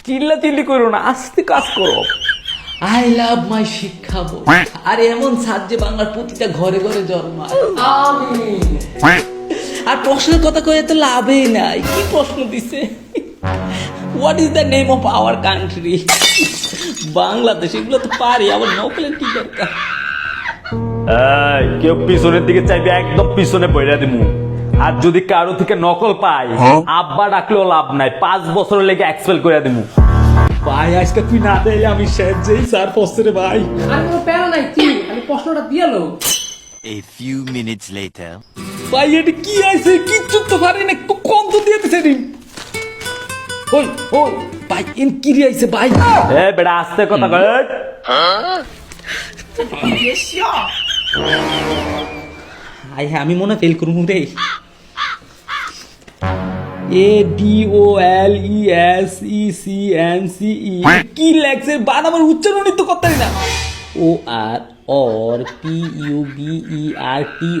চিল্লা চিল্লি করো না, আস্তে কাজ করো। আই লাভ মাই শিক্ষা বোর্ড। আর এমন স্যার যে বাংলার প্রতিটা ঘরে ঘরে জন্মায়। আমিন। আর প্রশ্নের কথা কয়ে তো লাভই নাই। কি প্রশ্ন দিছে? What is the name of our country? Bangladesh. এগুলো তো পারি, আবার নকলের কি দরকার? কেউ পিছনের দিকে চাইবে, একদম পিছনে বইরা দিমু। আর যদি কারো থেকে নকল পাই, আব্বা ডাকলেও লাভ নাই, 5 বছর লেগে এক্সপেল করে দিমু। ভাই আজকে তুই না দিলে আমি শেষ যেই স্যার পড়ছে রে ভাই। আর কোনো প্যারা নাই, কি আমি প্রশ্নটা দিয়ালো। A few minutes later. ভাই এটা কি আইছে? কিচ্ছু তো পারি না, কম তো দিয়ে দিছে রে। ওই ওই ভাই এন কি রে আইছে ভাই? বেটা আস্তে কথা কয়। আই হ্যাঁ, আমি মনে ফেল করবো রে। ADOLESECNCE কি লেখছে? বানাবার উচ্চারণই তো করতে পারি না। ও আর অর PUBERTY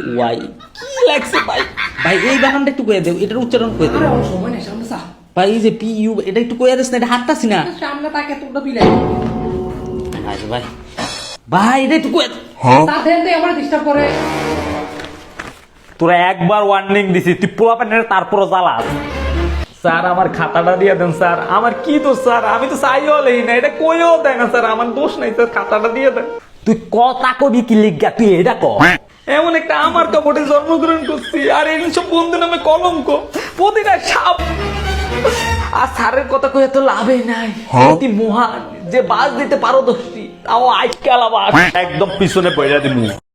কি লেখছে ভাই? ভাই এই বানানটা একটু কয়ে দেও, এটার উচ্চারণ কয়ে দেও। আরে আমার সময় নেই, সামনে চা। ভাই এই যে PU, এটা একটু কয়ে দিস না, এটা হাঁটতাছি না। সামনে তাকে তোটা বিলাই। আচ্ছা ভাই, ভাই এটা একটু কয়ে তাতে আমার ডিস্টার্ব করে। তোরা একবার ওয়ার্নিং দিছি, তুই পোলা প্যানের তারপরও জ্বালাস। স্যার আমার খাতাটা দিয়ে দেন স্যার। আমার কি দোষ স্যার? আমি তো চাইও লেই না, এটা কইও দেয় না স্যার। আমার দোষ নাই স্যার, খাতাটা দিয়ে দেন। তুই কথা কবি কি লিখা, তুই এটা ক। এমন একটা আমার কাপড়ে জন্মগ্রহণ করছি, আর এইসব বন্ধু নামে কলঙ্ক, প্রতিটা সাপ। আর স্যারের কথা কয়ে তো লাভই নাই। অতি মহান যে বাস দিতে পারদর্শী, তাও আজকাল আবার একদম পিছনে পয়রা দিমু।